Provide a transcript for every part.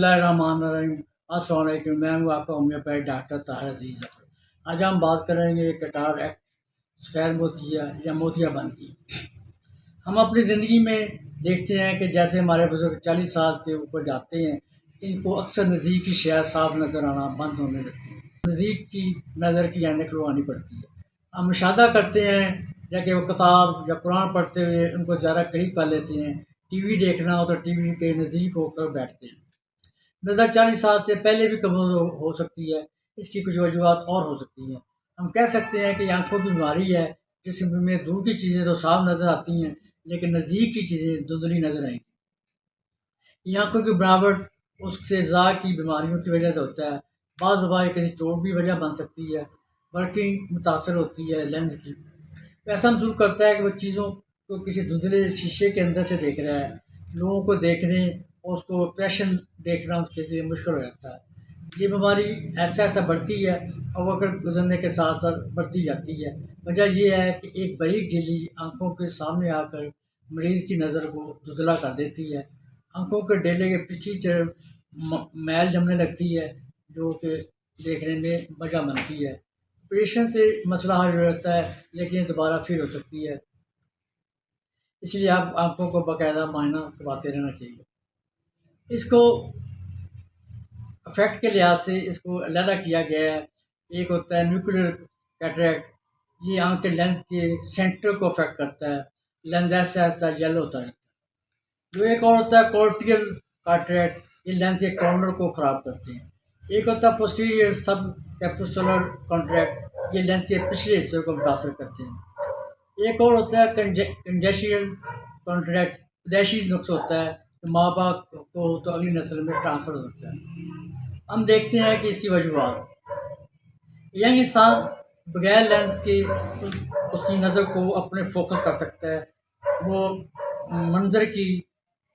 बिस्मिल्लाहिर्रहमानिर्रहीम। अस्सलाम वालेकुम। मैं हूँ आपका होम्योपैथ डॉक्टर ताहिर अजीज़ ज़फ़र। आज हम बात करेंगे कैटरेक्ट, सफ़ेद मोतिया या मोतियाबिंद की। हम अपनी ज़िंदगी में देखते हैं कि जैसे हमारे बुज़ुर्ग 40 साल से ऊपर जाते हैं, इनको अक्सर नज़दीक की शय साफ नज़र आना बंद होने लगती है। नज़दीक की नज़र की ऐनक लगवानी पड़ती है। हम मुशाहदा करते हैं जबकि वो किताब या कुरान पढ़ते हुए उनको ज़्यादा करीब कर लेते हैं। टीवी देखना हो तो टीवी के नज़दीक होकर बैठते हैं। नज़र 40 साल से पहले भी कमज़ोर हो सकती है। इसकी कुछ वजूहत और हो सकती हैं। हम कह सकते हैं कि आँखों की बीमारी है, जिसमें दूर की चीज़ें तो साफ नज़र आती हैं, लेकिन नज़दीक की चीज़ें धुंधली नज़र आएंगी। ये आँखों की बनावट उससे ज़ा की बीमारियों की वजह से होता है। बाज़ दफ़ा ये किसी चोट भी वजह बन सकती है। वर्किंग मुतासर होती है लेंस की। ऐसा महसूस करता है कि वो चीज़ों को किसी धुंधले शीशे के अंदर से देख रहा है। लोगों को देखने और उसको एक्सप्रेशन देखना उसके लिए मुश्किल हो जाता है। ये बीमारी ऐसा ऐसा बढ़ती है और वक्त गुजरने के साथ साथ बढ़ती जाती है। वजह यह है कि एक बारीक झिल्ली आँखों के सामने आकर मरीज़ की नज़र को धुंधला कर देती है। आँखों के डेले के पिछली तरफ मैल जमने लगती है, जो कि देखने में वजह बनती है। ऑपरेशन से मसला हल हो जाता है, लेकिन दोबारा फिर हो सकती है। इसलिए आप आँखों को बाकायदा मुआयना करवाते रहना चाहिए। इसको इफेक्ट के लिहाज से इसको अलहदा किया गया है। एक होता है न्यूक्लियर कैटरेक्ट, ये आँख के लेंस के सेंटर को अफेक्ट करता है। लेंस ऐसा ऐसा येलो होता है। जो एक और होता है कोर्टियल कैटरेक्ट, ये लेंस के कॉर्नर को ख़राब करते हैं। एक होता है पोस्टीरियर सब कैप्सुलर कॉन्ट्रैक्ट, ये लेंस के पिछले हिस्से को मुतासर करते हैं। एक और होता है कंजेशियल कॉन्ट्रैक्ट, पैदाइशी नुक्स होता है, तो माँ बाप को तो अगली नस्ल में ट्रांसफ़र हो सकता है। हम देखते हैं कि इसकी वजूहत, यंग इंसान बगैर लेंस के उसकी नज़र को अपने फोकस कर सकता है। वो मंजर की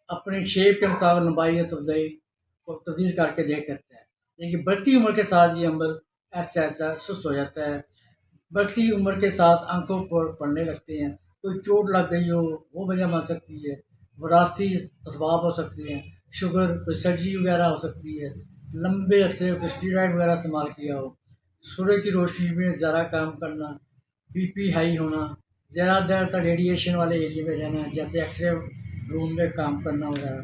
अपने शेप के मुताबिक लंबाई या तब्दील करके देख सकता है। लेकिन बढ़ती उम्र के साथ ये अमल ऐसा ऐसा सुस्त हो जाता है। बढ़ती उम्र के साथ आंखों पर पड़ने लगते हैं। कोई चोट लग गई हो वो वजह बन सकती है। वरासती असबाब हो सकती हैं। शुगर, कोई सर्जरी वगैरह हो सकती है। लंबे अरसे कोई स्टीरॉयड वगैरह इस्तेमाल किया हो। सूरज की रोशनी में ज़्यादा काम करना, बीपी हाई होना, ज़्यादा देर तक रेडिएशन वाले एरिया में रहना, जैसे एक्सरे रूम में काम करना वगैरह,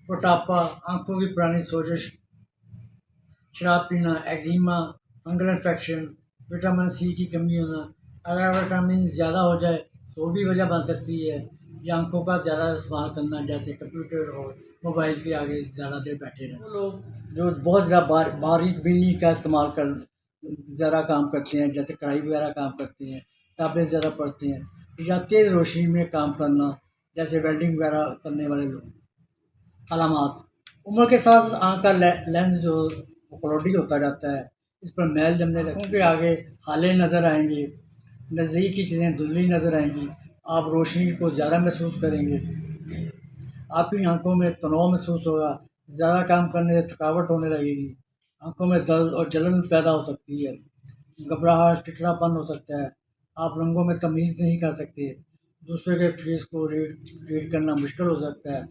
मोटापा, आँखों की पुरानी सोजिश, शराब पीना, eczema, fungal infection, vitamin C की कमी होना। अगर विटामिन ज़्यादा हो जाए तो भी वजह बन सकती है। या आँखों का ज़्यादा इस्तेमाल करना, जैसे कंप्यूटर और मोबाइल के आगे ज़्यादा देर बैठे रहना। वो लोग जो बहुत ज़्यादा बारीक बिजली का इस्तेमाल कर ज़्यादा काम करते हैं, जैसे कढ़ाई वगैरह काम करते हैं, किताबें ज़्यादा पढ़ते हैं, या तेज़ रोशनी में काम करना, जैसे वेल्डिंग वगैरह करने वाले लोग। अलामात, उम्र के साथ आँख का लेंस जो क्लॉडी होता जाता है, इस पर मैल जमने लगती है, आगे हाले नज़र आएंगे, नज़दीक की चीज़ें धुंधली नज़र आएंगी, आप रोशनी को ज़्यादा महसूस करेंगे, आपकी आंखों में तनाव महसूस होगा, ज़्यादा काम करने से थकावट होने लगेगी, आंखों में दर्द और जलन पैदा हो सकती है, घबराहट, चिड़चिड़ापन हो सकता है, आप रंगों में तमीज़ नहीं कर सकते, दूसरे के फेस को रीड करना मुश्किल हो सकता है,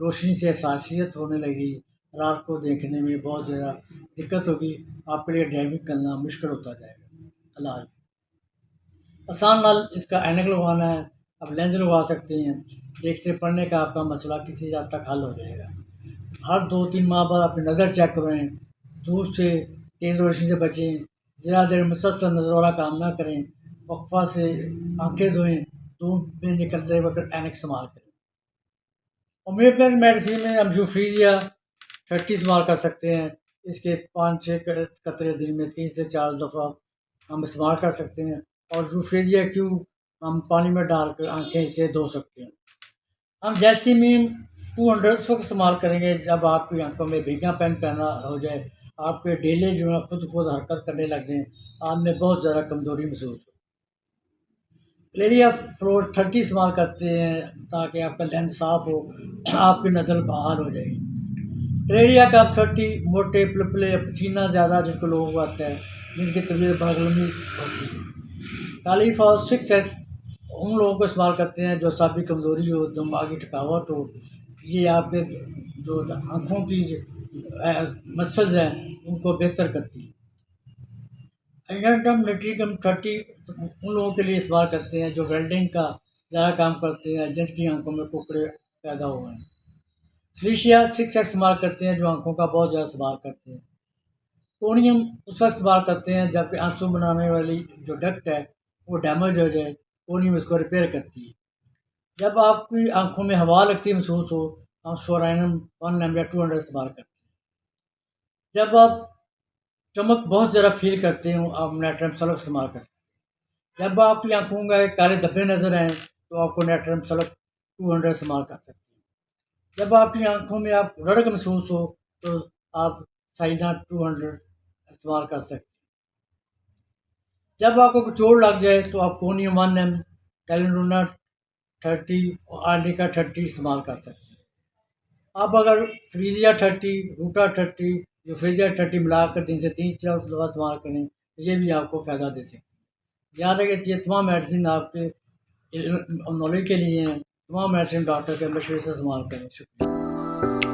रोशनी से हसासियत होने लगेगी, रात को देखने में बहुत ज़्यादा दिक्कत होगी, आपके लिए ड्राइविंग करना मुश्किल होता जाएगा। इलाज आसान हल इसका ऐनक लगवाना है। आप लेंस लगवा सकते हैं। देखते पढ़ने का आपका मसला किसी हद तक हल हो जाएगा। हर 2-3 माह बाद अपनी नज़र चेक करें। धूप से, तेज़ रोशनी से बचें। ज़्यादा देर मुसलसल नज़र वाला काम ना करें। वक्फा से आँखें धोएं। धूप में निकलते वक्त ऐनक इस्तेमाल करें। होम्योपैथ मेडिसिन में हम जूफ्रीजिया 30 इस्तेमाल कर सकते हैं। इसके 5-6 कतरे दिन में 3 से 4 दफ़ा हम इस्तेमाल कर सकते हैं। और जूफ्रीजिया क्यू हम पानी में डालकर आँखें से धो सकते हैं। हम जैस्मीन 200 उस वक्त इस्तेमाल करेंगे जब आपकी आंखों में भीगापन पैदा हो जाए, आपके डेले जो है खुद हरकत करने लग जाएँ, आप में बहुत ज़्यादा कमज़ोरी महसूस हो। क्लेरिया फ्लोर 30 इस्तेमाल करते हैं ताकि आपका लेंस साफ़ हो, आपकी नज़र बहाल हो जाएगी। क्लेरिया का 30 मोटे पलपले, पसीना ज़्यादा जिनको लोगों को आता है, जिनकी तबीयत बदगलमी होती है। तालीफ और 6S उन लोगों को इस्तेमाल करते हैं जो असाबी कमज़ोरी हो, दिमागी थकावट हो। ये आपके जो आँखों की مسلز ہیں ان کو بہتر کرتی ہے۔ اینٹم لٹریکم 30 ان لوگوں کے لیے استعمال کرتے ہیں جو ویلڈنگ کا زیادہ کام کرتے ہیں، جن کی آنکھوں میں کوکڑے پیدا ہوئے ہیں۔ سلیشیا 6 استعمال کرتے ہیں جو آنکھوں کا بہت زیادہ استعمال کرتے ہیں۔ کونیم اس وقت استعمال کرتے ہیں جب کہ آنسو بنانے والی جو ڈکٹ ہے وہ ڈیمیج ہو جائے، کونیم اس کو ریپیئر کرتی ہے۔ جب آپ کی آنکھوں میں ہوا لگتی محسوس ہو، ہم سورائنم 1 یا 200 استعمال کرتے ہیں۔ جب آپ چمک بہت زیادہ فیل کرتے ہوں، آپ نیٹرم سلف استعمال کرتے ہیں۔ جب آپ کی آنکھوں کا کالے دھبے نظر آئیں تو آپ کو نیٹرم سلف 200 استعمال کر سکتے ہیں۔ جب آپ کی آنکھوں میں آپ رڑک محسوس ہو تو آپ سائنا 200 استعمال کر سکتے ہیں۔ جب آپ کو چوٹ لگ جائے تو آپ کونیم 1M، کیلنڈونا 30 اور آرڈیکا 30 استعمال کر سکتے ہیں۔ آپ اگر فریزیا 30، روٹا 30، جو فریزیا 30 ملا کر 3 سے 4 دفعہ استعمال کریں، یہ بھی آپ کو فائدہ دے سکتے ہیں۔ یاد رکھیں کہ یہ تمام میڈیسن آپ کے نالج کے لیے ہیں، تمام میڈیسن ڈاکٹر کے مشورے سے استعمال کریں۔ شکریہ۔